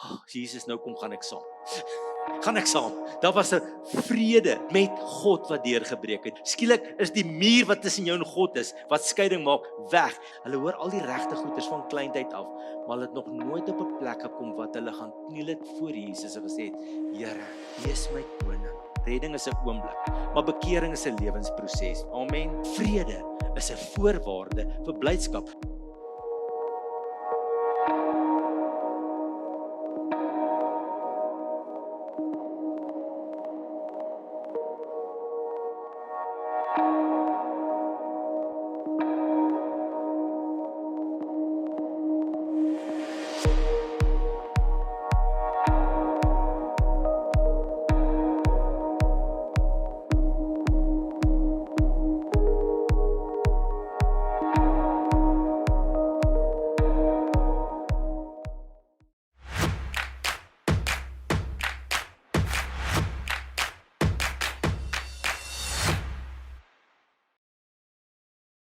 Oh, Jesus, nou kom gaan ek saam. Gaan ek saam. Daar was 'n vrede met God wat deurgebreek het. Skielik is die muur wat tussen jou en God is, wat skeiding maak, weg. Hulle hoor al die regte goeders van kleintyd af, maar hulle het nog nooit op 'n plek gekom wat hulle gaan kniel het voor Jesus en gesê het, Here, U is my koning. Redding is 'n oomblik, maar bekering is 'n lewensproses. Amen. Vrede is 'n voorwaarde vir blydskap.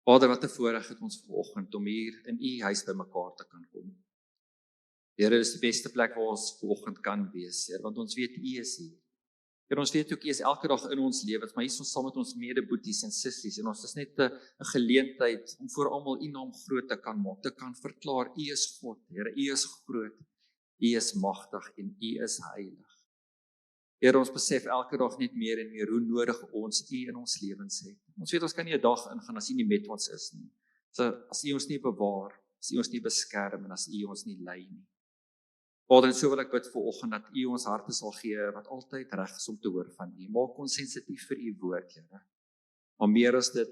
Vader, wat 'n voorreg het ons vanoggend om hier in U huis bymekaar te kan kom. Here, dis die beste plek waar ons vanoggend kan wees, Here, want ons weet U is hier. Here, ons weet ook U is elke dag in ons lewens, maar hier is ons saam met ons medeboeties en sissies en ons is net 'n geleentheid om voor almal U naam groot te kan maak, te kan verklaar U is God, Here, U is groot, U is magtig en U is heilig. Here, ons besef elke dag net meer en meer hoe nodig ons U in ons lewens het. Ons weet ons kan nie 'n dag ingaan as U nie met ons is nie. So as U ons nie bewaar, as U ons nie beskerm en as U ons nie lei nie. Vader, en so wil ek bid vanoggend dat U ons harte sal gee wat altyd reg is om te hoor van U. Maak ons sensitief vir U woord, Here. Maar meer as dit,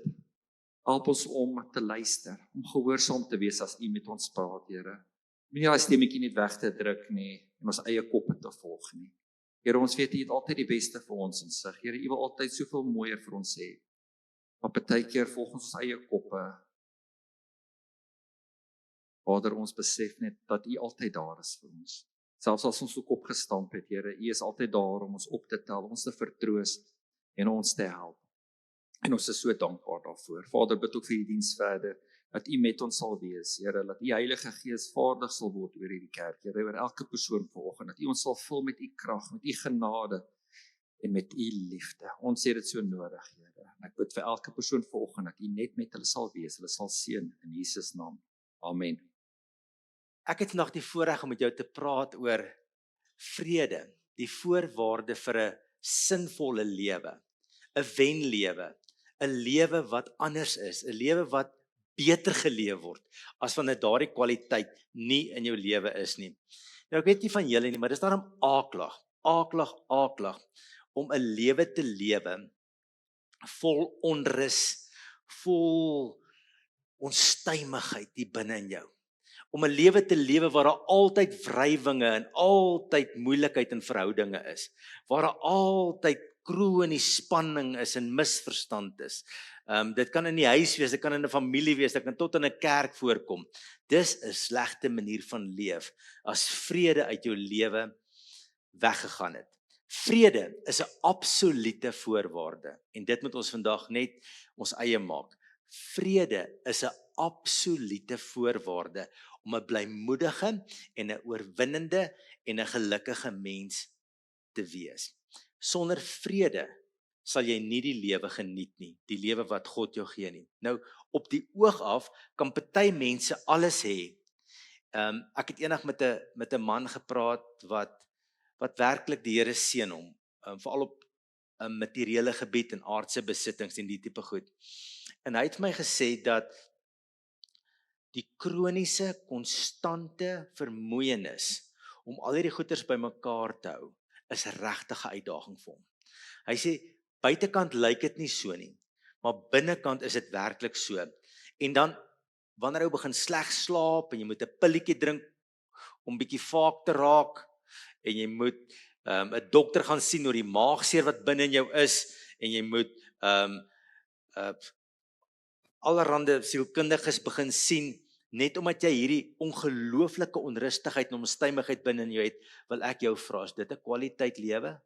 help ons om te luister, om gehoorsaam te wees as U met ons praat, Here. Moenie daai stemmetjie net weg te druk nie en ons eie koppe te volg nie. Here, ons weet U het altyd die beste vir ons in sig. Here, U wil altyd soveel mooier vir ons hê. Maar partykeer volg ons eie koppe. Vader, ons besef net dat U altyd daar is vir ons. Selfs as ons ook opgestamp het, Here, U is altyd daar om ons op te tel, ons te vertroos en ons te help. En ons is so dankbaar daarvoor. Vader, bid ook vir die diens verder, dat U met ons sal wees, Here, dat U Heilige Gees vaardig sal word oor hierdie kerk, Here, oor elke persoon vanoggend, dat U ons sal vul met U krag, met U genade en met U liefde. Ons het dit so nodig, Here. En ek bid vir elke persoon vanoggend dat U net met hulle sal wees, hulle sal seën in Jesus naam. Amen. Ek het vandag die voorreg om met jou te praat oor vrede, die voorwaarde vir 'n sinvolle lewe, 'n wenlewe, 'n lewe wat anders is, 'n lewe wat beter geleef word, as wanneer daardie kwaliteit nie in jou lewe is nie. Nou ek weet nie van julle nie, maar dis daarom aaklag, om 'n lewe te lewe, vol onrus, vol onstuimigheid hier binne in jou. Om 'n lewe te lewe waar daar altyd wrywinge en altyd moeilikheid in verhoudinge is, waar daar altyd kronies spanning is en misverstand is. Dit kan in die huis wees, dit kan in 'n familie wees, dit kan tot in 'n kerk voorkom. Dis 'n slegte manier van leef, as vrede uit jou lewe weggegaan het. Vrede is 'n absolute voorwaarde, en dit moet ons vandag net ons eie maak. Vrede is 'n absolute voorwaarde om 'n blymoedige en 'n oorwinnende en 'n gelukkige mens te wees. Sonder vrede sal jy nie die lewe geniet nie, die lewe wat God jou gee nie. Nou, op die oog af kan party mense alles hê. Ek het eendag met 'n man gepraat wat werklik die Here seën hom, veral op 'n materiële gebied en aardse besittings en die tipe goed. En hy het vir my gesê dat die kroniese, konstante vermoeienis om al hierdie goeders bymekaar te hou, is regtig 'n uitdaging vir hom. Hy sê, buitekant lyk dit nie so nie, maar binnekant is dit werklik so. En dan, wanneer jy begin sleg slaap, en jy moet 'n pilletjie drink, om bietjie vaak te raak, en jy moet 'n dokter gaan sien oor die maagseer wat binne in jou is, en jy moet allerhande sielkundiges begin sien, net omdat jy hierdie ongelooflike onrustigheid en onstuimigheid binne in jou het, wil ek jou vra, is dit 'n kwaliteit lewe?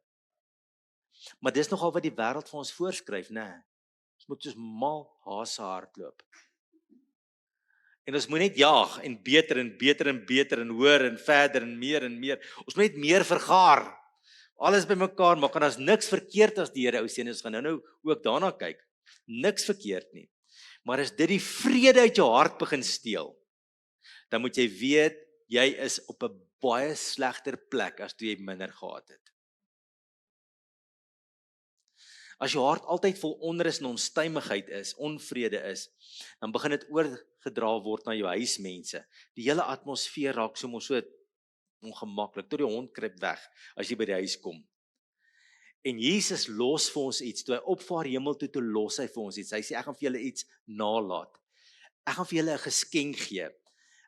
Maar dis nogal wat die wêreld vir ons voorskryf, né? Ons moet soos mal hase hardloop. En ons moet net jaag en beter en beter en beter en hoër en verder en meer en meer. Ons moet net meer vergaar. Alles bymekaar maak en daar's niks verkeerd as die Here ou seun is gaan nou ook daarna kyk. Niks verkeerd nie. Maar as dit die vrede uit jou hart begin steel, dan moet jy weet jy is op 'n baie slegter plek as toe jy minder gehad het. As jou hart altyd vol onrus en onstuimigheid is, onvrede is, dan begin dit oorgedra word na jou huismense. Die hele atmosfeer raak so ongemaklik, tot die hond kruip weg as jy by die huis kom. En Jesus los vir ons iets, toe hy opvaar hemel toe los hy vir ons iets. Hy sê ek gaan vir julle iets nalaat. Ek gaan vir julle 'n geskenk gee.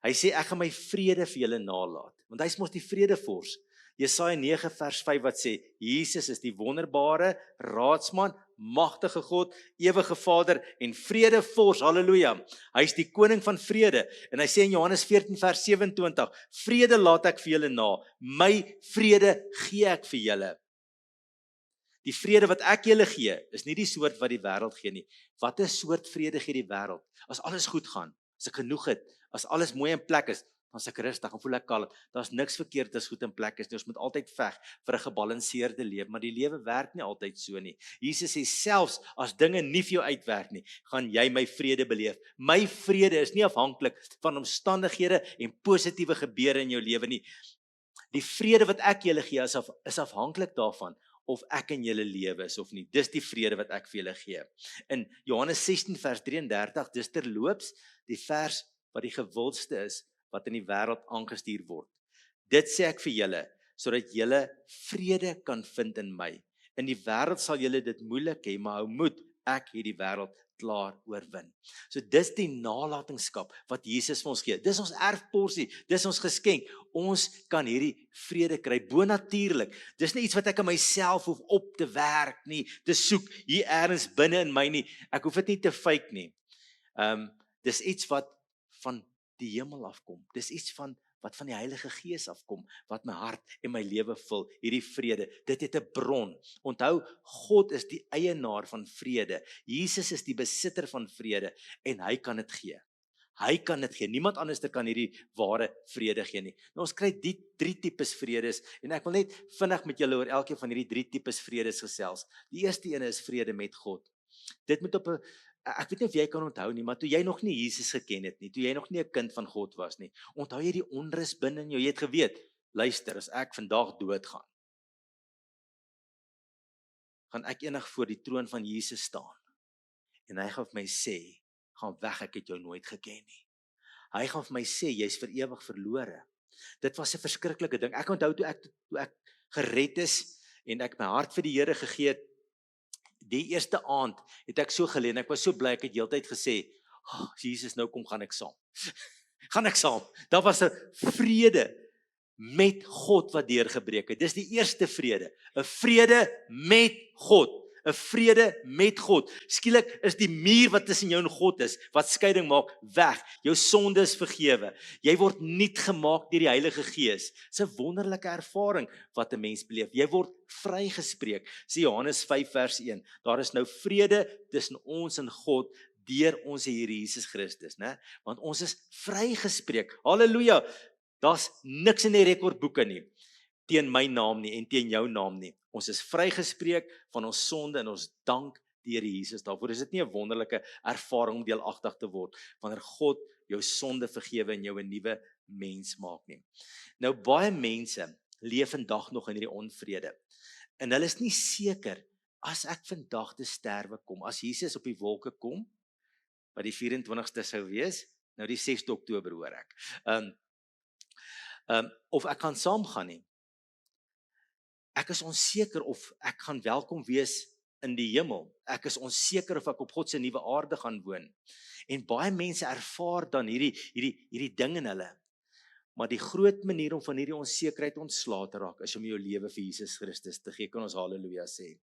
Hy sê ek gaan my vrede vir julle nalaat, want hy's mos die vredevors. Jesaja 9 vers 5 wat sê, Jesus is die wonderbare raadsman, magtige God, ewige Vader en vredevors, halleluja. Hy is die koning van vrede, en hy sê in Johannes 14 vers 27, vrede laat ek vir julle na, my vrede gee ek vir julle. Die vrede wat ek julle gee, is nie die soort wat die wêreld gee nie. Wat 'n soort vrede gee die wêreld? As alles goed gaan, as ek genoeg het, as alles mooi in plek is, dan is ek rustig, dan voel ek kalm. Daar's niks verkeerd as goed in plek is nie. Ons moet altyd veg vir 'n gebalanseerde lewe, maar die lewe werk nie altyd so nie. Jesus sê selfs as dinge nie vir jou uitwerk nie, gaan jy my vrede beleef. My vrede is nie afhanklik van omstandighede en positiewe gebeure in jou lewe nie. Die vrede wat ek julle gee is afhanklik daarvan of ek in julle lewe is of nie. Dis die vrede wat ek vir julle gee. In Johannes 16 vers 33, dis terloops die vers wat die gewildste is, wat in die wêreld aangestuur word. Dit sê ek vir julle, sodat julle vrede kan vind in my. In die wêreld sal julle dit moeilik hê, maar hou moed, ek het die wêreld klaar oorwin. So dis die nalatenskap wat Jesus vir ons gee. Dis ons erfporsie, dis ons geskenk. Ons kan hierdie vrede kry, bonatuurlik. Dis nie iets wat ek aan myself hoef op te werk nie, te soek hier ergens binne in my nie. Ek hoef dit nie te fake nie. Dis iets wat van die hemel afkom. Dis iets wat van die Heilige Gees afkom, wat my hart en my lewe vul, hierdie vrede. Dit het 'n bron. Onthou, God is die eienaar van vrede. Jesus is die besitter van vrede en hy kan dit gee. Hy kan dit gee. Niemand anders kan hierdie ware vrede gee nie. Nou ons kry die 3 tipes vredes en ek wil net vinnig met julle oor elkeen van hierdie 3 tipes vredes gesels. Die eerste een is vrede met God. Dit moet op 'n Ek weet nie of jy kan onthou nie, maar toe jy nog nie Jesus geken het nie, toe jy nog nie 'n kind van God was nie, onthou jy die onrus binne in jou? Jy het geweet, luister, as ek vandag doodgaan, gaan ek eendag voor die troon van Jesus staan. En hy gaan vir my sê, gaan weg, ek het jou nooit geken nie. Hy gaan vir my sê, jy's vir ewig verlore. Dit was 'n verskriklike ding. Ek onthou toe ek gered is en ek my hart vir die Here gegee het, die eerste aand het ek so geleë en ek was so bly, ek het heeltyd gesê, Jesus, nou kom gaan ek saam. Gaan ek saam. Daar was 'n vrede met God wat deurgebreek het. Dis die eerste vrede. 'n vrede met God. 'n vrede met God. Skielik is die muur wat tussen jou en God is, wat skeiding maak, weg. Jou sonde is vergewe. Jy word nuut gemaak deur die Heilige Gees. Dis 'n wonderlike ervaring wat 'n mens beleef. Jy word vrygespreek. Sê Johannes 5 vers 1. Daar is nou vrede tussen ons en God deur ons Here Jesus Christus, né? Want ons is vrygespreek. Halleluja. Daar's niks in die rekordboeke nie teen my naam nie en teen jou naam nie. Ons is vrygespreek van ons sonde en ons dank die Here Jesus daarvoor. Is dit nie 'n wonderlike ervaring om deelagtig te word wanneer God jou sonde vergewe en jou 'n nuwe mens maak nie? Nou baie mense leef vandag nog in hierdie onvrede. En hulle is nie seker as ek vandag te sterwe kom, as Jesus op die wolke kom, wat die 24ste sou wees, nou die 6de Oktober hoor ek. Of ek gaan saamgaan nie. Ek is onseker of ek gaan welkom wees in die hemel. Ek is onseker of ek op God se nuwe aarde gaan woon. En baie mense ervaar dan hierdie ding in hulle. Maar die groot manier om van hierdie onsekerheid ontslae te raak, is om jou lewe vir Jesus Christus te gee. Kan ons haleluja sê.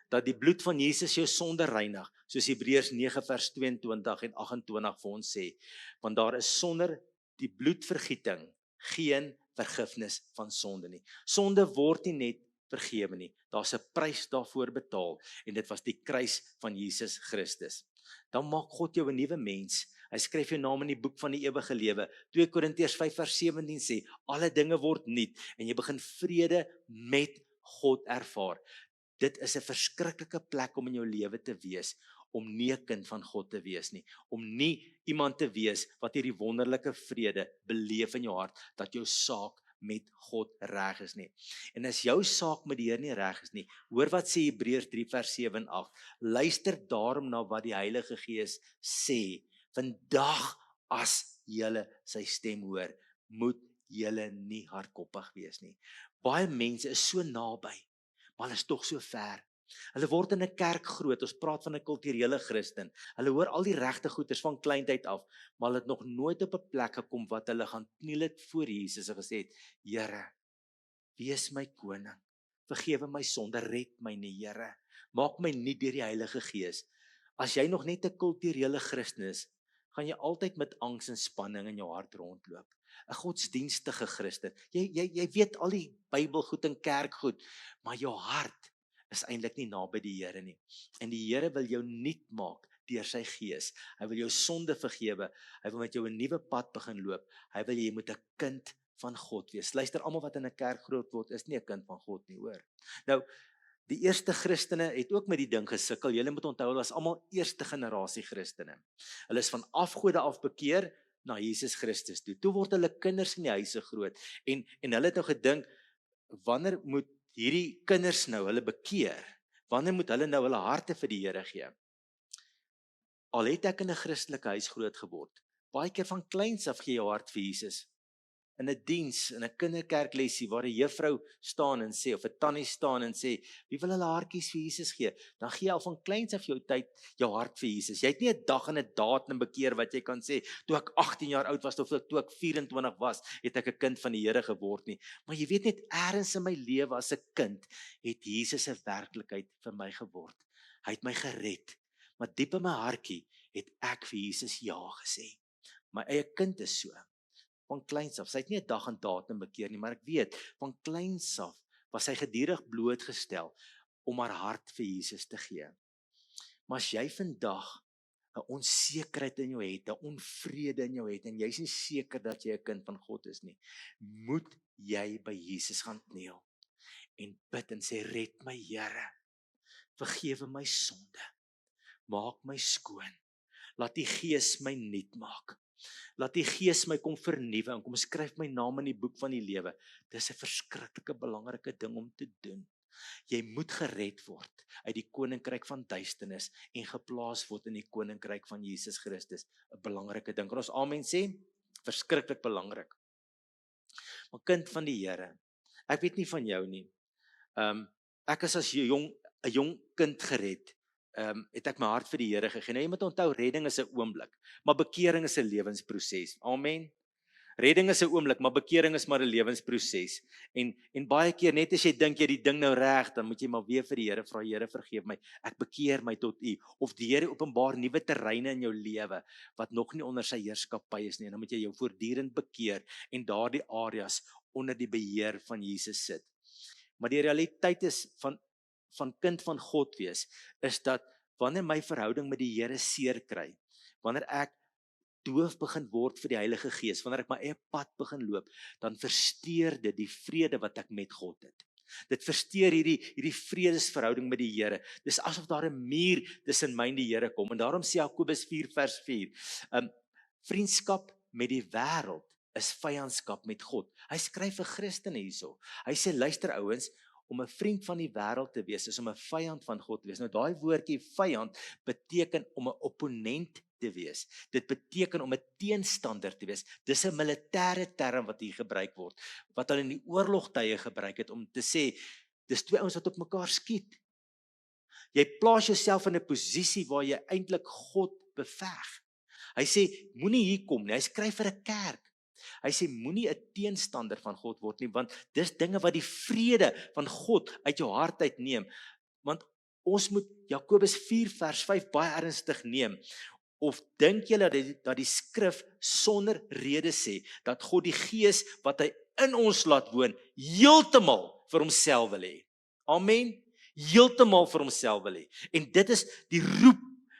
Dat die bloed van Jesus jou sonde reinig, soos Hebreërs 9 vers 22 en 28 vir ons sê. Want daar is sonder die bloedvergieting geen vergifnis van sonde nie. Sonde word nie net vergewe nie. Daar's 'n prys daarvoor betaal en dit was die kruis van Jesus Christus. Dan maak God jou 'n nuwe mens, Hy skryf jou naam in die boek van die ewige lewe. 2 Korintiërs 5:17 sê, alle dinge word nuut en jy begin vrede met God ervaar. Dit is 'n verskriklike plek om in jou lewe te wees, om nie 'n kind van God te wees nie, om nie iemand te wees wat hierdie wonderlike vrede beleef in jou hart, dat jou saak met God reg is nie. En as jou saak met die Here nie reg is nie, hoor wat sê Hebreërs 3:7 en 8. Luister daarom na wat die Heilige Gees sê. Vandag as julle sy stem hoor, moet julle nie hardkoppig wees nie. Baie mense is so naby, maar hulle is tog so ver. Hulle word in 'n kerk groot, ons praat van 'n kulturele Christen. Hulle hoor al die regte goeders van kleintyd af, maar hulle het nog nooit op 'n plek gekom wat hulle gaan kniel het voor Jesus en gesê het, Here, wees my koning, vergewe my sonde, red my nie, Here, maak my nuut deur die Heilige Gees. As jy nog net 'n kulturele Christen is, gaan jy altyd met angs en spanning in jou hart rondloop. 'n Godsdienstige Christen. Jy weet al die Bybelgoed en kerkgoed, maar jou hart is eintlik nie naby die Here nie. En die Here wil jou nuut maak deur sy Gees. Hy wil jou sonde vergewe. Hy wil met jou 'n nuwe pad begin loop. Hy wil jy moet 'n kind van God wees. Luister, almal wat in 'n kerk groot word, is nie 'n kind van God nie, hoor. Nou, die eerste Christene het ook met die ding gesukkel. Julle moet onthou, hulle was almal eerste generasie Christene. Hulle is van afgode af bekeer na Jesus Christus toe. Toe word hulle kinders in die huise groot. En hulle het nou gedink, wanneer moet hierdie kinders nou hulle bekeer? Wanneer moet hulle nou hulle harte vir die Here gee? Al het ek in 'n Christelike huis groot geword, baie keer van kleins af gee jou hart vir Jesus. In 'n diens, in 'n kinderkerklesie waar 'n juffrou staan en sê, of 'n tannie staan en sê, wie wil hulle hartjies vir Jesus gee? Dan gee jy al van kleins af jou tyd, jou hart vir Jesus. Jy het nie 'n dag en 'n datum bekeer wat jy kan sê, toe ek 18 jaar oud was, of toe ek 24 was, het ek 'n kind van die Here geword nie. Maar jy weet net, eers in my lewe as 'n kind, het Jesus 'n werklikheid vir my geword. Hy het my gered. Maar diep in my hartjie het ek vir Jesus ja gesê. My eie kind is so. Van kleins af, sy het nie 'n dag en datum bekeer nie, maar ek weet, van kleins af was sy gedurig blootgestel om haar hart vir Jesus te gee. Maar as jy vandag 'n onsekerheid in jou het, 'n onvrede in jou het, en jy is nie seker dat jy 'n kind van God is nie, moet jy by Jesus gaan kniel en bid en sê, red my Here, vergewe my sonde, maak my skoon, laat die Gees my nuut maak. Laat die Gees my kom vernuwe en kom skryf my naam in die boek van die lewe. Dis 'n verskriklike belangrike ding om te doen. Jy moet gered word uit die koninkryk van duisternis en geplaas word in die koninkryk van Jesus Christus. 'n Belangrike ding. Kan ons amen sê? Verskriklik belangrik. Maar kind van die Here, ek weet nie van jou nie. Ek is as 'n jong kind gered. Het ek my hart vir die Here gegee. Nou jy moet onthou, redding is 'n oomblik, maar bekering is 'n lewensproses. Amen. Redding is 'n oomblik, maar bekering is maar 'n lewensproses. En baie keer net as jy dink jy die ding nou reg, dan moet jy maar weer vir die Here vra, Here vergeef my. Ek bekeer my tot U. Of die Here openbaar nuwe terreine in jou lewe wat nog nie onder sy heerskappy is nie. En dan moet jy jou voortdurend bekeer en daardie areas onder die beheer van Jesus sit. Maar die realiteit is van kind van God wees, is dat wanneer my verhouding met die Here seer kry, wanneer ek doof begin word vir die Heilige Gees, wanneer ek my eie pad begin loop, dan versteur dit die vrede wat ek met God het. Dit versteur hierdie vredesverhouding met die Here. Dis asof daar 'n muur tussen my en die Here kom. En daarom sê Jakobus 4:4, vriendskap met die wêreld is vyandskap met God. Hy skryf vir Christene hierso. Hy sê, luister ouens, om 'n vriend van die wêreld te wees, is om 'n vyand van God te wees. Nou daai woordjie vyand beteken om 'n opponent te wees. Dit beteken om 'n teenstander te wees. Dis 'n militêre term wat hier gebruik word, wat hulle in die oorlogtye gebruik het om te sê, dis twee ouens wat op mekaar skiet. Jy plaas jouself in 'n posisie waar jy eintlik God beveg. Hy sê, moenie hier kom nie. Hy skryf vir 'n kerk. Hy sê, moenie 'n teenstander van God word nie, want dis dinge wat die vrede van God uit jou hart uitneem. Want ons moet Jakobus 4:5 baie ernstig neem. Of dink julle dat die skrif sonder rede sê, dat God die Gees wat hy in ons laat woon, heeltemal vir homself wil hê? Amen? Heeltemal vir homself wil hê. En dit is die roep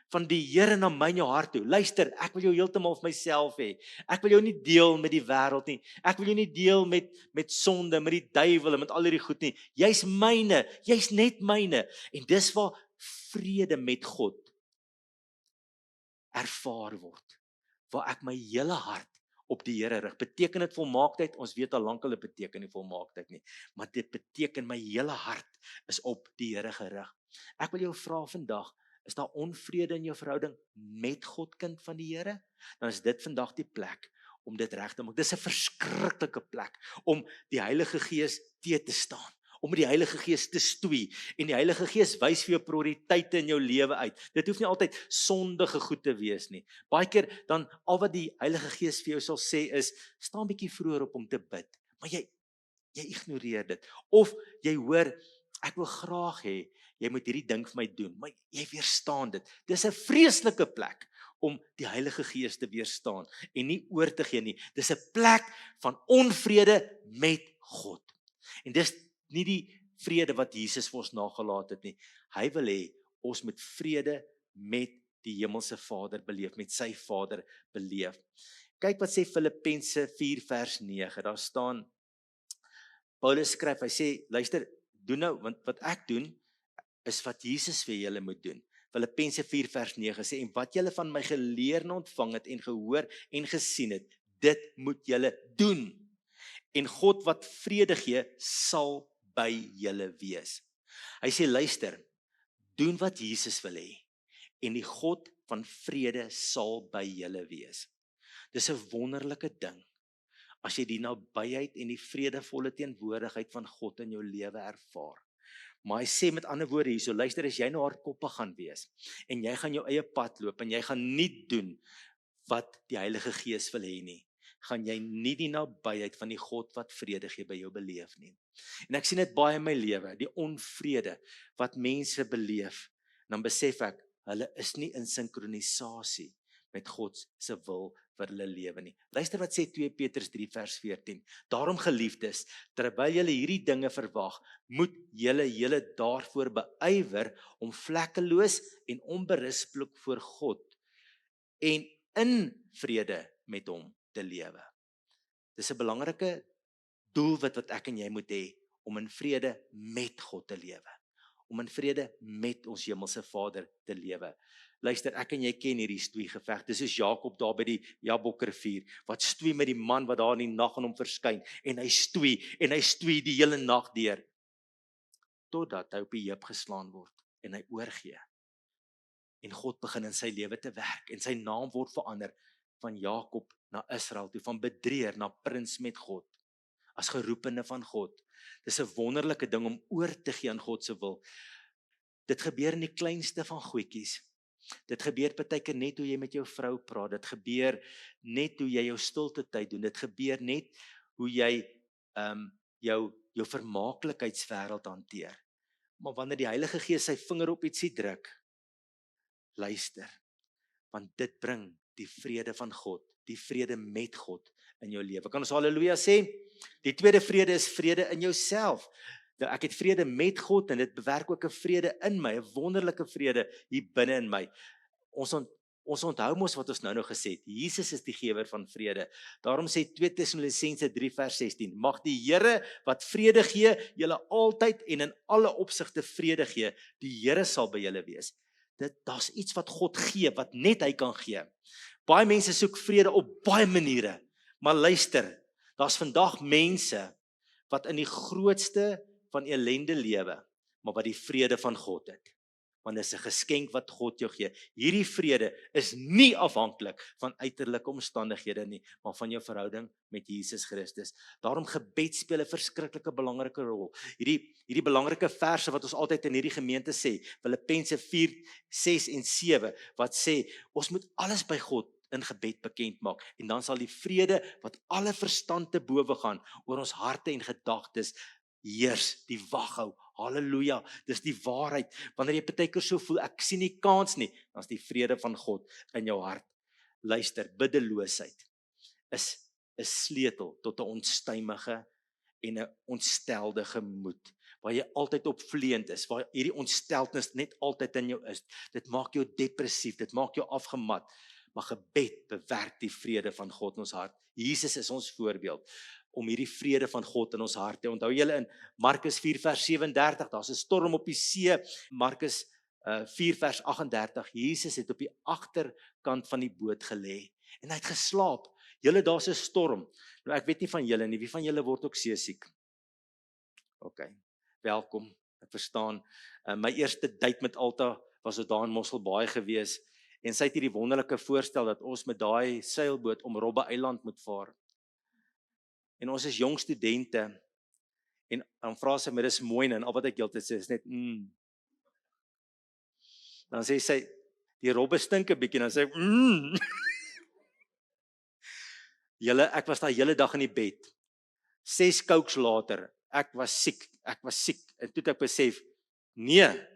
van die Here na my in jou hart toe. Luister, ek wil jou heeltemal vir myself hê. Ek wil jou nie deel met die wêreld nie. Ek wil jou nie deel met sonde, met die duiwel en met al hierdie goed nie. Jy's myne, jy's net myne. En dis waar vrede met God ervaar word. Waar ek my hele hart op die Here rig. Beteken dit volmaaktheid? Ons weet al lank al dit beteken nie volmaaktheid nie. Maar dit beteken my hele hart is op die Here gerig. Ek wil jou vra vandag, is daar onvrede in jou verhouding met God, kind van die Here? Dan is dit vandag die plek om dit reg te maak. Dis 'n verskriklike plek om die Heilige Gees te staan. Om met die Heilige Gees te stoei. En die Heilige Gees wys vir jou prioriteite in jou lewe uit. Dit hoef nie altyd sondige goed te wees nie. Baie keer dan al wat die Heilige Gees vir jou sal sê is, staan bietjie vroeër op om te bid. Maar jy ignoreer dit. Of jy hoor, ek wil graag hê jy moet hierdie ding vir my doen, maar jy weerstaan dit. Dis 'n vreeslike plek om die Heilige Gees te weerstaan en nie oor te gee nie. Dis 'n plek van onvrede met God. En dis nie die vrede wat Jesus vir ons nagelaat het nie. Hy wil hê ons moet vrede met die hemelse Vader beleef, met sy Vader beleef. Kyk wat sê Filippense 4 vers 9. Daar staan, Paulus skryf, hy sê, luister, doen nou, want wat ek doen, is wat Jesus vir julle moet doen. Filippense 4 vers 9 sê, en wat julle van my geleer en ontvang het en gehoor en gesien het, dit moet julle doen. En God wat vrede gee, sal by julle wees. Hy sê, luister, doen wat Jesus wil hê, en die God van vrede sal by julle wees. Dis 'n wonderlike ding, as jy die nabyheid en die vredevolle teenwoordigheid van God in jou lewe ervaar. Maar hy sê met ander woorde hierso, luister, as jy nou hardkoppig gaan wees, en jy gaan jou eie pad loop, en jy gaan nie doen wat die Heilige Gees wil hê nie, gaan jy nie die nabyheid van die God wat vrede gee by jou beleef nie. En ek sien dit baie in my lewe, die onvrede wat mense beleef, dan besef ek, hulle is nie in sinkronisasie met God se wil vir hulle lewe nie. Luister wat sê 2 Petrus 3 vers 14. Daarom geliefdes, terwyl julle hierdie dinge verwag, moet julle daarvoor beywer om vlekkeloos en onberispelik voor God en in vrede met hom te lewe. Dis 'n belangrike doelwit wat ek en jy moet hê, om in vrede met God te lewe. Om in vrede met ons hemelse Vader te lewe. Luister, ek en jy ken hierdie stoeigeveg. Dis soos Jakob daar by die Jabokrivier, wat stoei met die man wat daar in die nag aan hom verskyn, en hy stoei die hele nag deur, totdat hy op die heup geslaan word, en hy oorgee. En God begin in sy lewe te werk, en sy naam word verander, van Jakob na Israel toe, van bedrieër na prins met God, as geroepene van God. Dis 'n wonderlike ding om oor te gee aan God se wil. Dit gebeur in die kleinste van goedjies. Dit gebeur partykeer net hoe jy met jou vrou praat. Dit gebeur net hoe jy jou stilte tyd doen. Dit gebeur net hoe jy jou vermaaklikheidswêreld hanteer. Maar wanneer die Heilige Gees sy vinger op ietsie druk, luister, want dit bring die vrede van God, die vrede met God in jou lewe. Kan ons halleluja sê? Die tweede vrede is vrede in jouself. Nou, ek het vrede met God en dit bewerk ook 'n vrede in my, 'n wonderlike vrede hier binne in my. Ons onthou mos wat ons nou gesê het. Jesus is die gewer van vrede. Daarom sê 2 Tessalonisense 3 vers 16, mag die Here wat vrede gee, julle altyd en in alle opsigte vrede gee. Die Here sal by julle wees. Daar's iets wat God gee, wat net hy kan gee. Baie mense soek vrede op baie maniere, maar luister, daar's vandag mense wat in die grootste van ellende lewe, maar wat die vrede van God het. Want dit is 'n geskenk wat God jou gee. Hierdie vrede is nie afhanklik van uiterlike omstandighede nie, maar van jou verhouding met Jesus Christus. Daarom gebed speel 'n verskriklike belangrike rol. Hierdie belangrike verse wat ons altyd in hierdie gemeente sê, Filippense 4, 6 en 7, wat sê, ons moet alles by God in gebed bekend maak, en dan sal die vrede wat alle verstand te bowe gaan, oor ons harte en gedagtes heers, die wag hou. Halleluja, dis die waarheid. Wanneer jy partykeer so voel, ek sien nie kans nie, dan is die vrede van God in jou hart. Luister, biddeloosheid is 'n sleutel tot 'n onstuimige en 'n ontstelde gemoed, waar jy altyd opvleend is, waar hierdie ontsteltenis net altyd in jou is. Dit maak jou depressief, dit maak jou afgemat. Maar gebed bewerk die vrede van God in ons hart. Jesus is ons voorbeeld om hierdie vrede van God in ons harte. Onthou julle in Markus 4 vers 37, daar's 'n storm op die see. Markus 4 vers 38, Jesus het op die agterkant van die boot gelê en hy het geslaap. Julle, daar's 'n storm. Nou ek weet nie van julle nie, wie van julle word ook seesiek? OK, welkom, ek verstaan. My eerste date met Alta was daar in Mosselbaai gewees en sy het hierdie wonderlike voorstel dat ons met daai seilboot om Robbe Eiland moet vaar. En ons is jong studente en dan vra sy my, dis mooi en al wat ek heeltyd sê is net Dan sê sy, die robbe stink 'n bietjie, dan sê ek, Julle, ek was daai hele dag in die bed. 6 cokes later, ek was siek, en toe het ek besef, nee,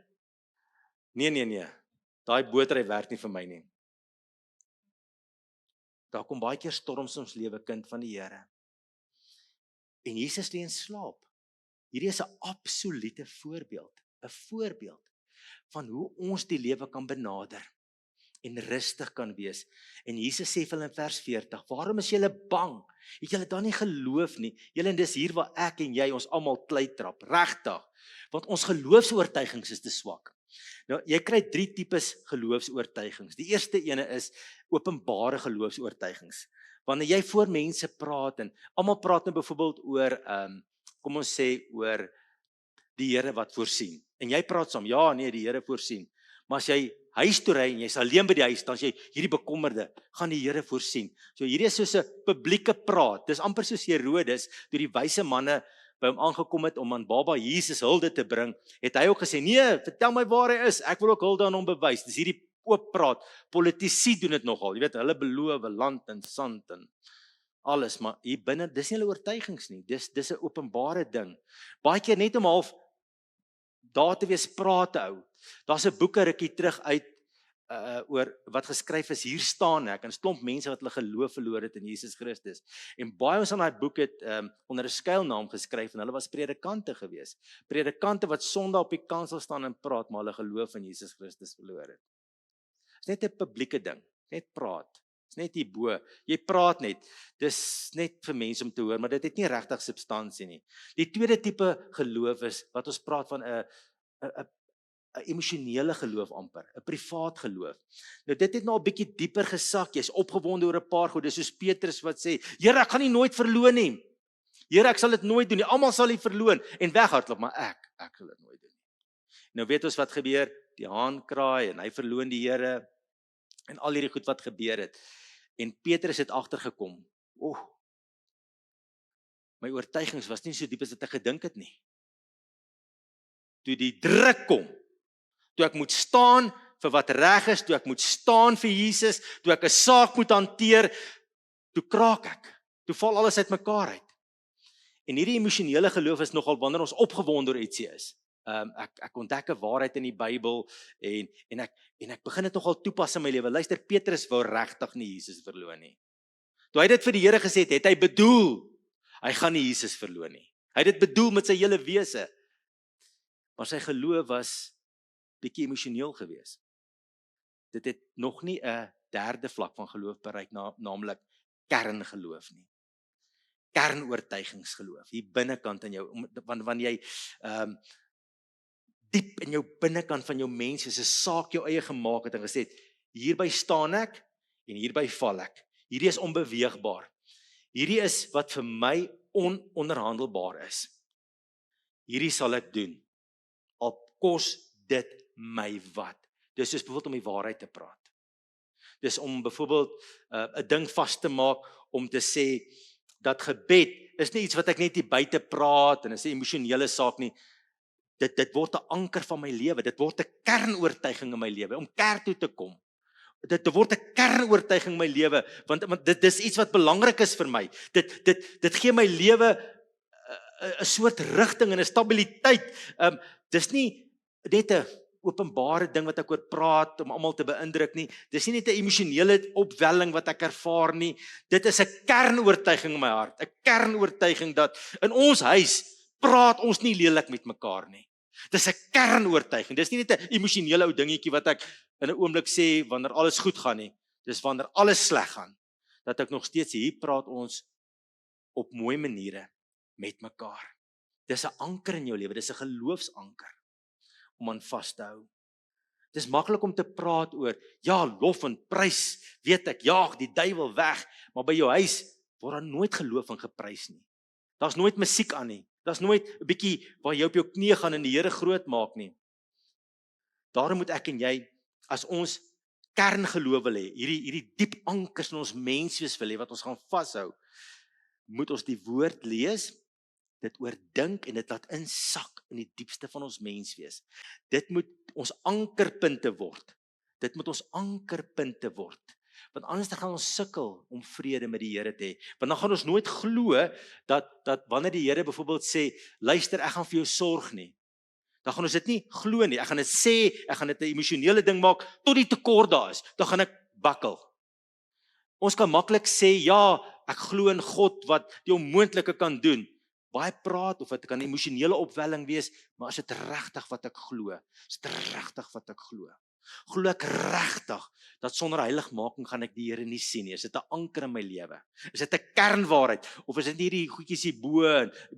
daai bootry werk nie vir my nie. Daar kom baie keer storms in ons lewe, kind van die Here. En Jesus lê in slaap. Hierdie is 'n absolute voorbeeld, 'n voorbeeld van hoe ons die lewe kan benader en rustig kan wees. En Jesus sê vir hulle in vers 40, waarom is julle bang? Het julle dan nie geloof nie? Julle, en dis hier waar ek en jy ons almal kleitrap, regtig. Want ons geloofsoortuigings is te swak. Nou, jy kry 3 tipes geloofsoortuigings. Die eerste ene is openbare geloofsoortuigings. Wanneer jy voor mense praat en almal praat nou byvoorbeeld oor kom ons sê oor die Here wat voorsien. En jy praat saam, ja, nee, die Here voorsien. Maar as jy huis toe ry en jy's alleen by die huis, dan as jy hierdie bekommerde, gaan die Here voorsien. So hierdie is soos 'n publieke praat. Dis amper soos Herodes, toe die wyse manne by hom aangekom het om aan baba Jesus hulde te bring, het hy ook gesê, nee, vertel my waar hy is, ek wil ook hulde aan hom bewys. Dis hierdie oop praat. Politici doen dit nogal. Jy weet, hulle beloof land en sand en alles, maar hier binne, dis nie hulle oortuigings nie. Dis 'n openbare ding. Baie keer net om half daar te wees praat te hou. Daar's 'n boek 'n rukkie terug uit oor wat geskryf is, hier staan ek, en 'n klomp mense wat hulle geloof verloor het in Jesus Christus. En baie ons aan daai boek het onder 'n skuilnaam geskryf en hulle was predikante gewees. Predikante wat Sondag op die kansel staan en praat, maar hulle geloof in Jesus Christus verloor het. Dis net 'n publieke ding, net praat. Dis net hierbo. Jy praat net. Dis net vir mense om te hoor, maar dit het nie regtig substansie nie. Die tweede tipe geloof is wat ons praat van 'n emosionele geloof amper, 'n privaat geloof. Nou dit het nou 'n bietjie dieper gesak. Jy's opgewonde oor 'n paar goed. Dis soos Petrus wat sê, Here, ek gaan nie nooit verloon nie. Here, ek sal dit nooit doen nie. Almal sal U verloon en weghardloop, maar ek sal dit nooit doen nie. Nou weet ons wat gebeur. Die haan kraai en hy verloon die Here en al hierdie goed wat gebeur het. En Petrus het agtergekom. My oortuigings was nie so diep as wat ek gedink het nie. Toe die druk kom, toe ek moet staan vir wat reg is, toe ek moet staan vir Jesus, toe ek 'n saak moet hanteer, toe kraak ek. Toe val alles uitmekaar uit. En hierdie emosionele geloof is nogal wanneer ons opgewonde oor ietsie is. Ek ontdek 'n waarheid in die Bybel en ek begin dit nogal toepas in my lewe. Luister, Petrus wou regtig nie Jesus verloon nie. Toe hy dit vir die Here gesê het, hy bedoel, hy gaan nie Jesus verloon nie. Hy het dit bedoel met sy hele wese. Maar sy geloof was bietjie emosioneel geweest. Dit het nog nie 'n derde vlak van geloof bereik, naamlik kerngeloof nie. Kernoortuigingsgeloof, hier binnekant in jou, wanneer jy diep in jou binnekant van jou mens is 'n saak jou eie gemaak het en gesê het, hierby staan ek en hierby val ek. Hierdie is onbeweegbaar. Hierdie is wat vir my ononderhandelbaar is. Hierdie sal ek doen. Al kos dit my wat. Dis soos byvoorbeeld om die waarheid te praat. Dis om byvoorbeeld 'n ding vas te maak om te sê dat gebed is nie iets wat ek net hier buite praat en is 'n emosionele saak nie. Dit word 'n anker van my lewe. Dit word 'n kernoortuiging in my lewe om kerk toe te kom. Dit word 'n kernoortuiging in my lewe want dit is iets wat belangrik is vir my. Dit gee my lewe 'n soort rigting en 'n stabiliteit. Dis nie net 'n openbare ding wat ek oor praat om almal te beïndruk nie. Dis nie net 'n emosionele opwelling wat ek ervaar nie. Dit is 'n kernoortuiging in my hart, 'n kernoortuiging dat in ons huis praat ons nie lelik met mekaar nie. Dis 'n kernoortuiging. Dis nie net 'n emosionele ou dingetjie wat ek in 'n oomblik sê wanneer alles goed gaan nie. Dis wanneer alles sleg gaan dat ek nog steeds hier praat ons op mooi maniere met mekaar. Dis 'n anker in jou lewe, dis 'n geloofsanker om aan vas te hou. Dis maklik om te praat oor, ja, lof en prys, weet ek, jaag die duiwel weg, maar by jou huis word daar nooit geloof en geprys nie. Daar's nooit musiek aan nie. Daar's nooit 'n bietjie waar jy op jou knieë gaan en die Here groot maak nie. Daarom moet ek en jy, as ons kerngeloof wil hê, hierdie diep ankers in ons menswees wil hê wat ons gaan vashou, moet ons die woord lees, dit oordink en dit laat insak in die diepste van ons menswees. Dit moet ons ankerpunte word. Dit moet ons ankerpunte word. Want anders dan gaan ons sukkel om vrede met die Here te hê. Want dan gaan ons nooit glo dat wanneer die Here byvoorbeeld sê, luister, ek gaan vir jou sorg nie. Dan gaan ons dit nie glo nie. Ek gaan dit sê, ek gaan dit 'n emosionele ding maak tot die tekort daar is. Dan gaan ek bakkel. Ons kan maklik sê, ja, ek glo in God wat die onmoontlike kan doen. Baie praat of dit kan 'n emosionele opwelling wees, maar is dit regtig wat ek glo? Is dit regtig wat ek glo? Glo ek regtig dat sonder heiligmaking gaan ek die Here nie sien nie? Is dit 'n anker in my lewe? Is dit 'n kernwaarheid of is dit hierdie goedjies hier bo,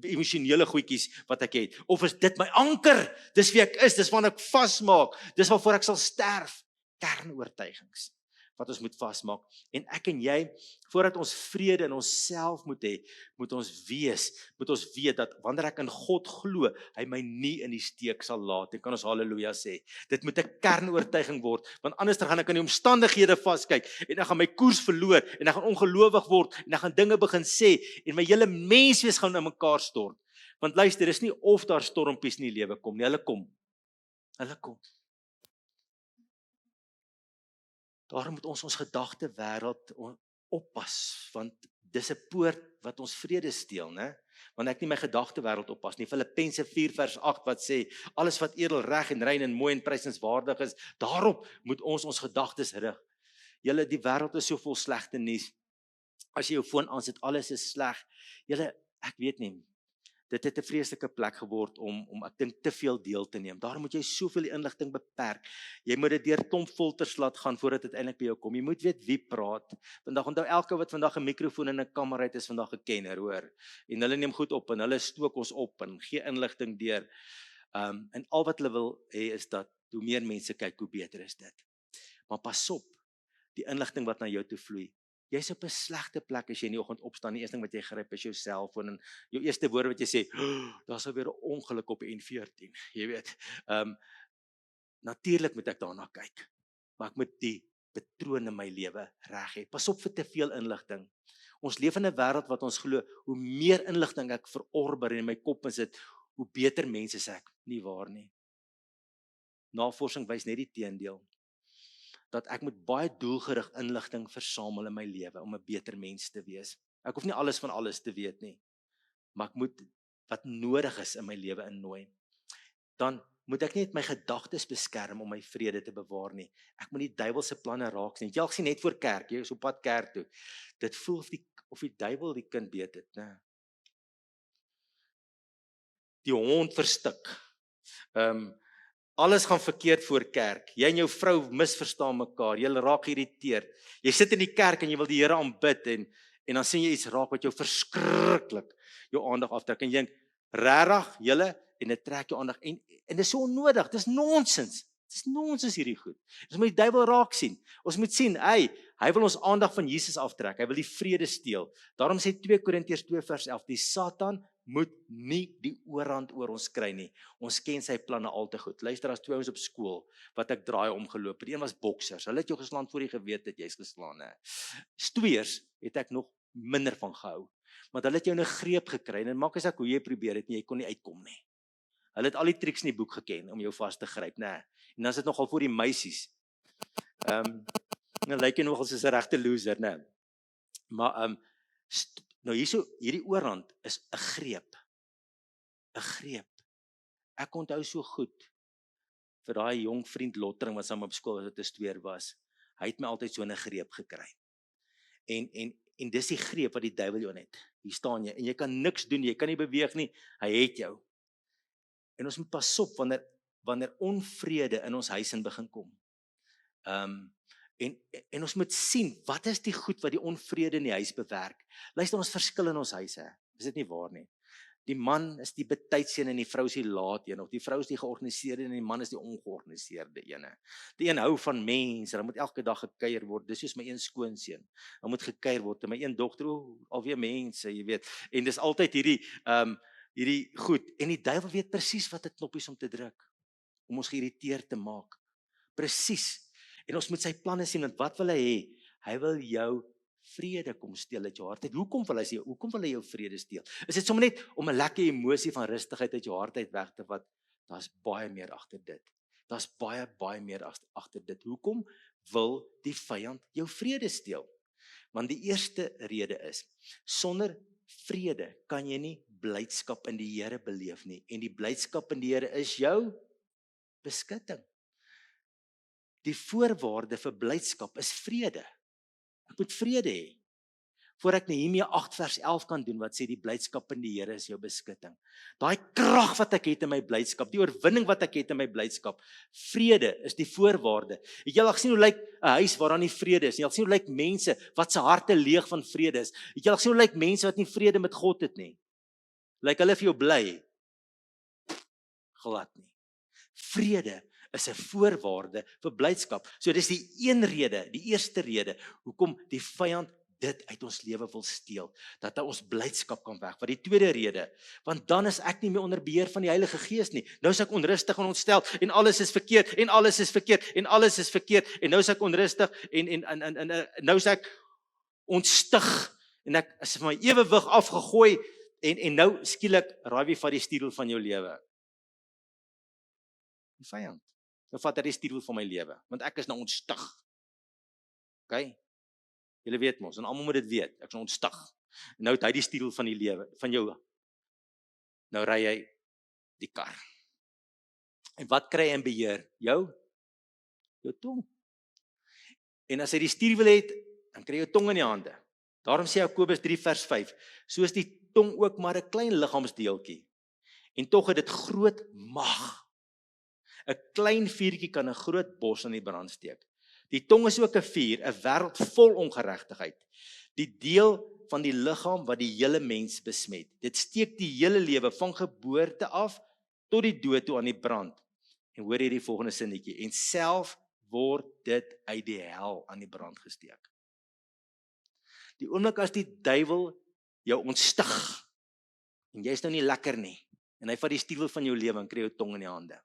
emosionele goedjies wat ek het? Of is dit my anker? Dis wie ek is, dis waarna ek vasmaak. Dis waarvoor ek sal sterf. Kernoortuigings wat ons moet vasmaak. En ek en jy, voordat ons vrede in onsself moet hê, moet ons weet dat wanneer ek in God glo, hy my nie in die steek sal laat. En kan ons haleluja sê. Dit moet 'n kernoortuiging word, want anders dan gaan ek in die omstandighede vaskyk en ek gaan my koers verloor en ek gaan ongelowig word en ek gaan dinge begin sê en my hele menswees gaan in mekaar stort. Want luister, dis nie of daar stormpies in die lewe kom nie, hulle kom. Hulle kom. Daarom moet ons gedagte wêreld oppas, want dis 'n poort wat ons vrede steel, né? Want ek nie my gedagte wêreld oppas nie. Filippense 4:8 wat sê, alles wat edel, reg en rein en mooi en prysenswaardig is, daarop moet ons gedagtes rig. Julle, die wêreld is so vol slegte nuus. As jy jou foon aansit, alles is sleg. Julle, ek weet nie. Dit het 'n vreeslike plek geword om ek dink te veel deel te neem. Daarom moet jy soveel inligting beperk. Jy moet dit deur klomp filters laat gaan voordat dit eintlik by jou kom. Jy moet weet wie praat. Vandag onthou elke wat vandag 'n mikrofoon in 'n kamer het is vandag 'n kenner, hoor. En hulle neem goed op en hulle stook ons op en gee inligting deur. En al wat hulle wil hê is dat hoe meer mense kyk, hoe beter is dit. Maar pas op, die inligting wat na jou toe vloei. Jy's op 'n slegte plek as jy in die oggend opstaan. Die eerste ding wat jy gryp is jou selfoon en jou eerste woord wat jy sê, daar's alweer 'n ongeluk op die N14. Jy weet. Natuurlik moet ek daarna kyk. Maar ek moet die patroon in my lewe reg hê. Pas op vir te veel inligting. Ons leef in 'n wêreld wat ons glo, hoe meer inligting ek verorber en in my kop insit, hoe beter mens is ek. Nie waar nie. Navorsing wys net die teendeel. Dat ek moet baie doelgerig inligting versamel in my lewe om 'n beter mens te wees. Ek hoef nie alles van alles te weet nie, maar ek moet wat nodig is in my lewe innooi. Dan moet ek net my gedagtes beskerm om my vrede te bewaar nie. Ek moet die duiwel se planne raak sien. Jy sien net voor kerk, jy is op pad kerk toe. Dit voel of die duiwel die kind beet het, né? Die hond verstik. Alles gaan verkeerd voor kerk. Jy en jou vrou misverstaan mekaar. Jy raak geïrriteerd. Jy sit in die kerk en jy wil die Here aanbid en dan sien jy iets raak wat jou verskriklik jou aandag aftrek en jy dink, regtig, julle, en dit trek jou aandag en dit is so onnodig. Dis nonsens. Dis nonsens hierdie goed. Ons moet die duiwel raak sien. Ons moet sien, hy wil ons aandag van Jesus aftrek. Hy wil die vrede steel. Daarom sê 2 Korintiërs 2:11, die Satan moet nie die oorhand oor ons kry nie. Ons ken sy planne al te goed. Luister, as 2 ouens op skool wat ek draai omgeloop het. Een was boksers. Hulle het jou geslaan voor jy geweet het jy's geslaan, hè. Stoeiers het ek nog minder van gehou. Want hulle het jou 'n greep gekry en maak as ek hoe jy probeer het nie, jy kon nie uitkom nie. Hulle het al die triks in die boek geken om jou vas te gryp, né? En dan is dit nogal vir die meisies. Nou lyk jy nogal soos 'n regte loser, né? Maar nou hierdie oorhand is 'n greep. 'n Greep. Ek onthou so goed. vir daai jong vriend Lottering wat saam op skool was, wat 'n stoer was. Hy het my altyd so in 'n greep gekry. En dis die greep wat die duiwel jou net. Hier staan jy en jy kan niks doen, jy kan nie beweeg nie. Hy het jou. En ons moet pas op wanneer onvrede in ons huis in begin kom. En ons moet sien, wat is die goed wat die onvrede in die huis bewerk? Luister, ons verskil in ons huise. Is dit nie waar nie? Die man is die betydse een en die vrou is die laat een, of die vrou is die georganiseerde en die man is die ongeorganiseerde ene. Die een hou van mense, dan moet elke dag gekuier word. Dis soos my een skoonseun. Dan moet gekuier word. En my een dogter, alweer mense, jy weet. En dis altyd hierdie goed. En die duiwel weet presies wat 'n knop is om te druk, om ons geïrriteerd te maak. Presies. En ons moet sy planne sien, want wat wil hy hê? Hy wil jou vrede kom steel uit jou hart uit. Hoekom wil hy jou vrede steel? Is dit sommer net om 'n lekker emosie van rustigheid uit jou hart uit weg te vat? Daar's baie meer agter dit. Daar's baie meer agter dit. Hoekom wil die vyand jou vrede steel? Want die eerste rede is, sonder vrede kan jy nie blydskap in die Here beleef nie. En die blydskap in die Here is jou beskutting. Die voorwaarde vir blydskap is vrede. Ek moet vrede hê. Voor ek Nehemia 8 vers 11 kan doen, wat sê die blydskap in die Here is jou beskutting. Daai krag wat ek het in my blydskap, die oorwinning wat ek het in my blydskap, vrede is die voorwaarde. Het jy al gesien hoe lyk 'n huis waar daar nie vrede is nie? Jy al gesien hoe lyk mense wat se harte leeg van vrede is? Het jy al gesien hoe lyk mense wat nie vrede met God het nie? Lyk hulle vir jou bly? Glad nie. Vrede is 'n voorwaarde vir blydskap. So dis die een rede, die eerste rede, hoekom die vyand dit uit ons lewe wil steel, dat hy ons blydskap kan wegvat. Die tweede rede, want dan is ek nie meer onder beheer van die Heilige Gees nie. Nou is ek onrustig en ontstel en alles is verkeerd en alles is verkeerd en alles is verkeerd en nou is ek onrustig en nou is ek ontstig en ek is my ewewig afgegooi en nou skielik raai wie vat die stuurwiel van jou lewe? Die vyand. Nou vat hy die stuurwiel van my lewe, want ek is nou ontstig. OK? Julle weet mos, en almal moet dit weet, ek is nou ontstig. En nou het hy die stuurwiel van die lewe, van jou. Nou ry hy die kar. En wat kry hy in beheer? Jou tong. En as hy die stuurwiel het, dan kry jy jou tong in die hande. Daarom sê Jakobus 3 vers 5, so is die tong ook maar 'n klein liggaamsdeeltjie. En tog het dit groot mag. 'n Klein vuurtjie kan 'n groot bos aan die brand steek. Die tong is ook 'n vuur, 'n wêreld vol ongeregtigheid. Die deel van die liggaam wat die hele mens besmet. Dit steek die hele lewe van geboorte af tot die dood toe aan die brand. En hoor hierdie volgende sinnetjie, en self word dit uit die hel aan die brand gesteek. Die oomblik as die duiwel jou ontstig en jy is nou nie lekker nie en hy vat die stuurwiel van jou lewe en kry jou tong in die hande.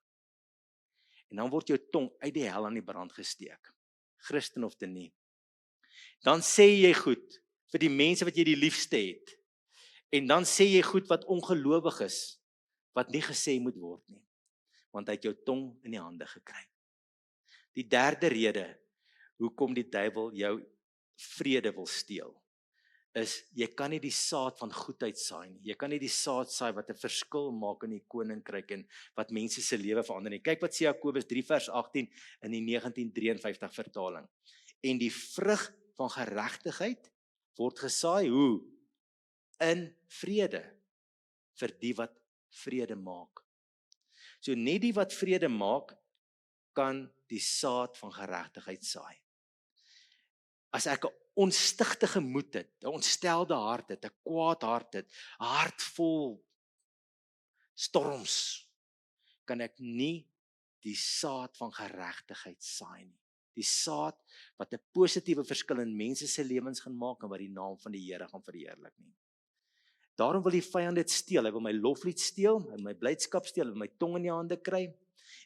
En dan word jou tong uit die hel aan die brand gesteek. Christen of te nie. Dan sê jy goed vir die mense wat jy die liefste het. En dan sê jy goed wat ongelowig is, wat nie gesê moet word nie. Want hy het jou tong in die hande gekry. Die derde rede, hoekom die duiwel jou vrede wil steel, is jy kan nie die saad van goedheid saai nie. Jy kan nie die saad saai wat 'n verskil maak in die koninkryk en wat mense se lewe verander nie. Kyk wat sê Jakobus 3 vers 18 in die 1953 vertaling. En die vrug van geregtigheid word gesaai hoe? In vrede vir die wat vrede maak. So net die wat vrede maak kan die saad van geregtigheid saai. As ek 'n onstigtige moed het, 'n ontstelde hart het, 'n kwaad hart het, 'n hart vol storms, kan ek nie die saad van geregtigheid saai nie. Die saad wat 'n positiewe verskil in mense se lewens gaan maak en wat die naam van die Here gaan verheerlik nie. Daarom wil die vyand dit steel. Hy wil my loflied steel, hy wil my blydskap steel, hy wil my tong in die hande kry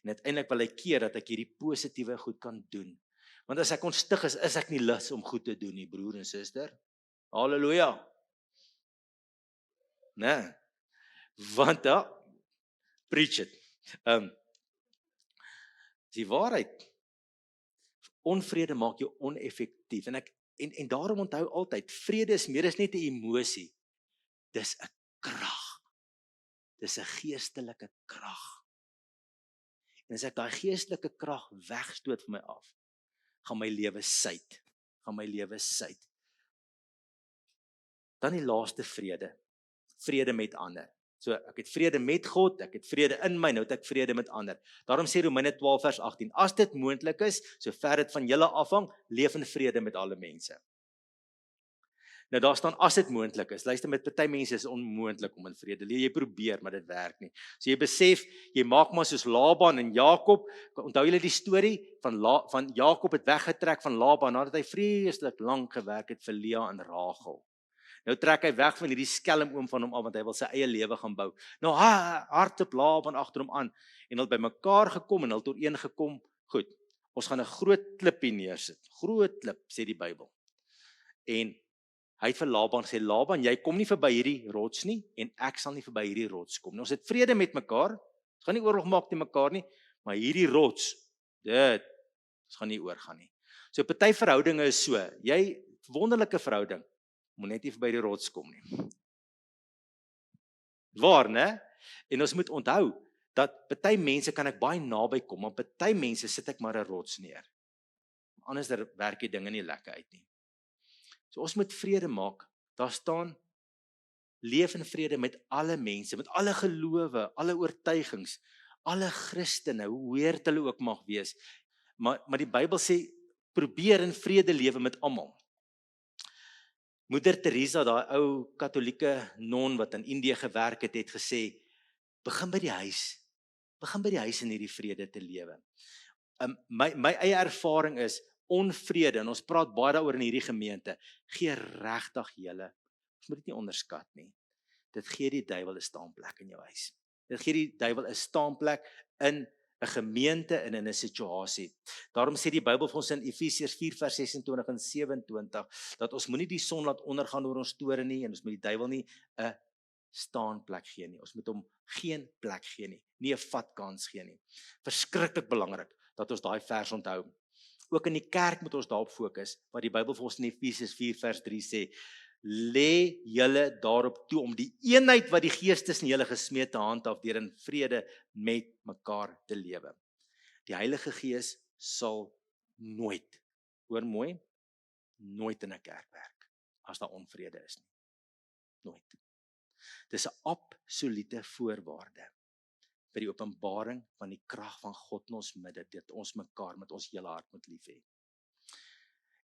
en uiteindelik wil hy keer dat ek hierdie positiewe goed kan doen. Want as ek ontstig is ek nie lus om goed te doen nie, broer en suster. Halleluja. Nee. Want preach it. Die waarheid. Onvrede maak jou oneffektief en daarom onthou altyd, vrede is meer as net 'n emosie. Dis 'n krag. Dis 'n geestelike krag. En as ek daai geestelike krag wegstoot van my af, gaan my lewe suit. Dan die laaste vrede. Vrede met ander. So ek het vrede met God, ek het vrede in my, nou het ek vrede met ander. Daarom sê Romeine 12 vers 18, as dit moontlik is, sover dit van julle afhang, leef in vrede met alle mense. Nou daar staan as dit moontlik is. Luister, met party mense is onmoontlik om in vrede te leef. Jy probeer, maar dit werk nie. So jy besef, jy maak maar soos Laban en Jakob. Onthou julle die storie van Jakob het weggetrek van Laban nadat hy vreeslik lank gewerk het vir Lea en Rachel. Nou trek hy weg van hierdie skelm oom van hom af want hy wil sy eie lewe gaan bou. Nou hardloop Laban agter hom aan en hulle het bymekaar gekom en hulle het ooreengekom, goed, ons gaan 'n groot klipie neersit. Groot klip sê die Bybel. En hy het vir Laban gesê, Laban, jy kom nie verby hierdie rots nie en ek sal nie verby hierdie rots kom nie. Ons het vrede met mekaar. Ons gaan nie oorlog maak teen mekaar nie, maar hierdie rots, ons gaan nie oorgaan nie. So party verhoudinge is so, jy wonderlike verhouding, moet net nie verby die rots kom nie. Waar, né? En ons moet onthou dat party mense kan ek baie naby kom, maar party mense sit ek maar 'n rots neer. Anders werk die dinge nie lekker uit nie. So ons moet vrede maak. Daar staan leef in vrede met alle mense, met alle gelowe, alle oortuigings, alle Christene, hoe weird hulle ook mag wees. Maar die Bybel sê probeer in vrede lewe met almal. Moeder Teresa, daai ou Katolieke non wat in Indië gewerk het gesê, begin by die huis in hierdie vrede te lewe. My eie ervaring is onvrede, en ons praat baie daaroor in hierdie gemeente, gee regtig julle, ons moet dit nie onderskat nie, dit gee die duiwel 'n staanplek in jou huis. Dit gee die duiwel 'n staanplek in 'n gemeente en in 'n situasie. Daarom sê die Bybel vir ons in Efesiërs 4 vers 26 en 27 dat ons moenie die son laat ondergaan oor ons tore nie en ons moet die duiwel nie 'n staanplek gee nie. Ons moet hom geen plek gee nie 'n vatkans gee nie. Verskriklik belangrik dat ons daai vers onthou. Ook in die kerk moet ons daarop fokus wat die Bybel vir ons in Efesiërs 4 vers 3 sê. Lê julle daarop toe om die eenheid wat die Gees tussen julle gesmee te handhaaf deur in vrede met mekaar te lewe. Die Heilige Gees sal nooit, hoor mooi, nooit in 'n kerk werk as daar onvrede is nie. Nooit. Dis 'n absolute voorwaarde vir die openbaring van die krag van God in ons midde, dat ons mekaar met ons hele hart moet lief hê.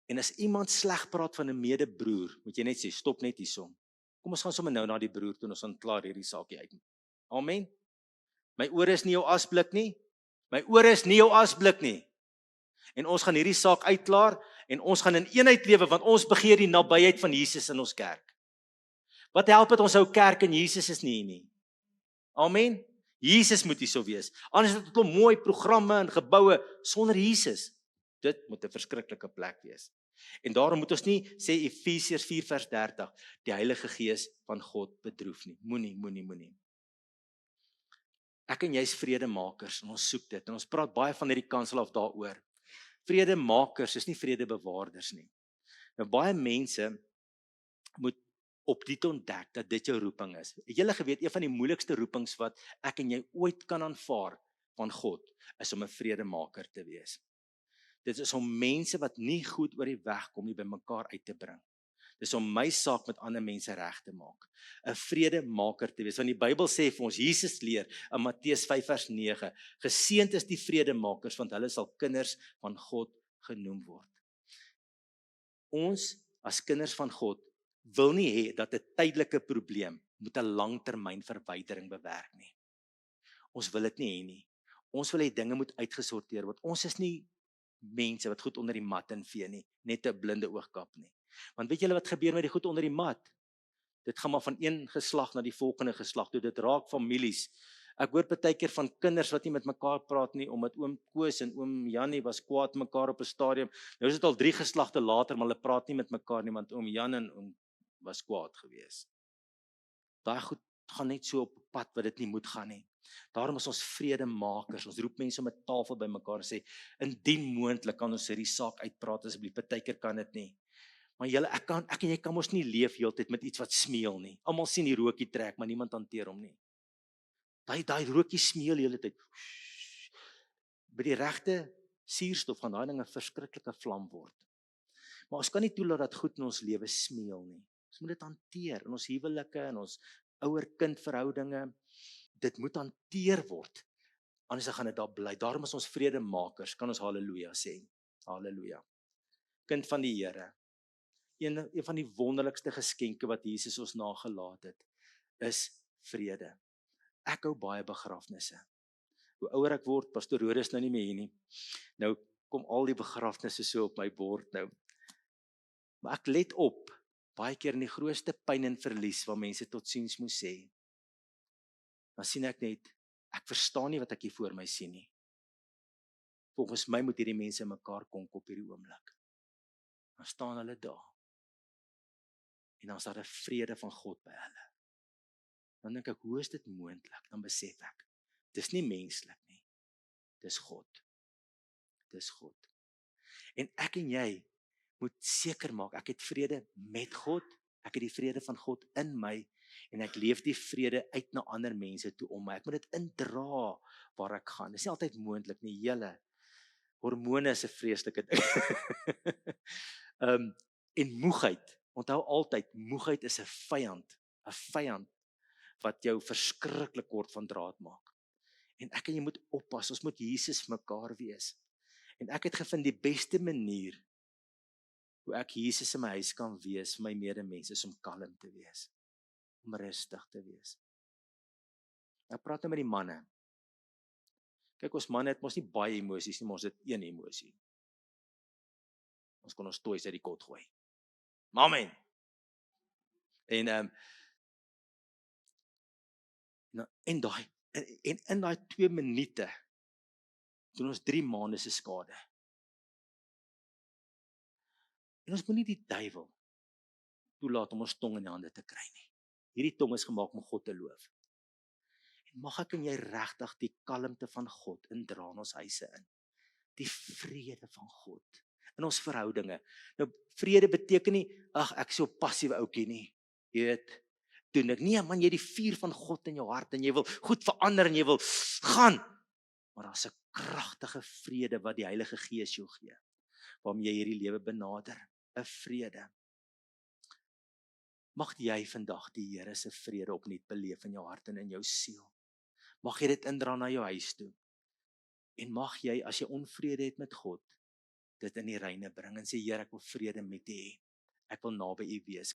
En as iemand sleg praat van 'n medebroer, moet jy net sê, stop net hierson. Kom ons gaan sommer nou na die broer toe, ons gaan klaar hierdie saakie uit. Amen. My ore is nie jou asblik nie. En ons gaan hierdie saak uitklaar en ons gaan in eenheid lewe want ons begeer die nabyheid van Jesus in ons kerk. Wat help dit ons ou kerk en Jesus is nie hier nie? Amen. Jesus moet hier so wees. Anders is dit 'n mooi programme en geboue sonder Jesus. Dit moet 'n verskriklike plek wees. En daarom moet ons nie sê Efesiërs 4 vers 30, die Heilige Gees van God bedroef nie. Moenie. Ek en jy is vredemakers en ons soek dit en ons praat baie van hierdie kansel af daaroor. Vredemakers is nie vredebewaarders nie. Nou baie mense moet op dit ontdek dat dit jou roeping is. Het julle geweet, een van die moeilikste roepings wat ek en jy ooit kan aanvaar van God, is om 'n vredemaker te wees. Dit is om mense wat nie goed oor die weg kom nie by mekaar uit te bring. Dis om my saak met ander mense reg te maak. 'n Vredemaker te wees. Want die Bybel sê vir ons, Jesus leer in Matteus 5 vers 9, geseënd is die vredemakers, want hulle sal kinders van God genoem word. Ons as kinders van God wil nie hê dat 'n tydelike probleem met 'n langtermyn verwydering bewerk nie. Ons wil dit nie hê nie. Ons wil hê dinge moet uitgesorteer word. Ons is nie mense wat goed onder die mat invee nie, net 'n blinde oogkap nie. Want weet julle wat gebeur met die goed onder die mat? Dit gaan maar van een geslag na die volgende geslag toe. Dit raak families. Ek hoor partykeer van kinders wat nie met mekaar praat nie, omdat oom Koos en oom Jannie was kwaad mekaar op 'n stadium. Nou is dit al 3 geslagte later, maar hulle praat nie met mekaar nie, want oom Jan en oom was kwaad gewees. Daai goed gaan net so op 'n pad wat dit nie moet gaan nie. Daarom is ons vredemakers. Ons roep mense om 'n tafel by mekaar en sê, indien moontlik kan ons hierdie saak uitpraat asseblief. Partykeer kan dit nie. Maar julle, ek en jy kan mos nie leef heeltyd met iets wat smeel nie. Almal sien die rookie trek, maar niemand hanteer hom nie. Daai rookie smeel die hele tyd. by die regte suurstof gaan daai ding 'n verskriklike vlam word. Maar ons kan nie toelaat dat goed in ons lewe smeel nie. Ons moet dit hanteer in ons huwelike, in ons ouer-kind verhoudinge. Dit moet hanteer word. Anders gaan dit daar bly. Daarom is ons vredemakers, kan ons haleluja sê. Haleluja. Kind van die Here. Een van die wonderlikste geskenke wat Jesus ons nagelaat het, is vrede. Ek hou baie begrafnisse. Hoe ouer ek word, pastoor Rode is nou nie meer hier nie. Nou kom al die begrafnisse so op my bord nou. Maar ek let op, baie keer in die grootste pyn en verlies waar mense totsiens moet sê. Dan sien ek net, ek verstaan nie wat ek hier voor my sien nie. Volgens my moet hierdie mense mekaar konk op hierdie oomblik. Dan staan hulle daar. En dan is daar 'n vrede van God by hulle. Dan dink ek, hoe is dit moontlik? Dan besef ek, dis nie menslik nie. Dis God. Dis God. En ek en jy moet seker maak, ek het vrede met God, ek het die vrede van God in my, en ek leef die vrede uit na ander mense toe om my. Ek moet dit indra waar ek gaan. Dis nie altyd moontlik nie, julle. Hormone is 'n vreeslike ding. En moegheid. Onthou altyd, moegheid is 'n vyand wat jou verskriklik kort van draad maak. En ek en jy moet oppas, ons moet Jesus mekaar wees. En ek het gevind die beste manier hoe ek Jesus in my huis kan wees vir my medemense is om kalm te wees, om rustig te wees. Ek praat nou met die manne. Kyk, ons manne het mos nie baie emosies nie, maar ons het een emosie. Ons kon ons toys uit die kot gooi. Amen. En in daai 2 minute doen ons 3 maande se skade. En ons moet nie die duiwel toelaat om ons tong in die hande te kry nie. Hierdie tong is gemaak om God te loof. En mag ek en jy regtig die kalmte van God indra in ons huise in. Die vrede van God in ons verhoudinge. Nou, vrede beteken nie, ek is so passiewe ouetjie nie. Jy weet, doen ek. Nee, man, jy het die vuur van God in jou hart en jy wil goed verander en jy wil gaan. Maar daar's 'n kragtige vrede wat die Heilige Gees jou gee, waarmee jy hierdie lewe benader. 'n Vrede. Mag jy vandag die Here se vrede opnuut beleef in jou hart en in jou siel. Mag jy dit indra na jou huis toe. En mag jy, as jy onvrede het met God, dit in die reine bring en sê, Here, ek wil vrede met U hê. Ek wil naby U wees.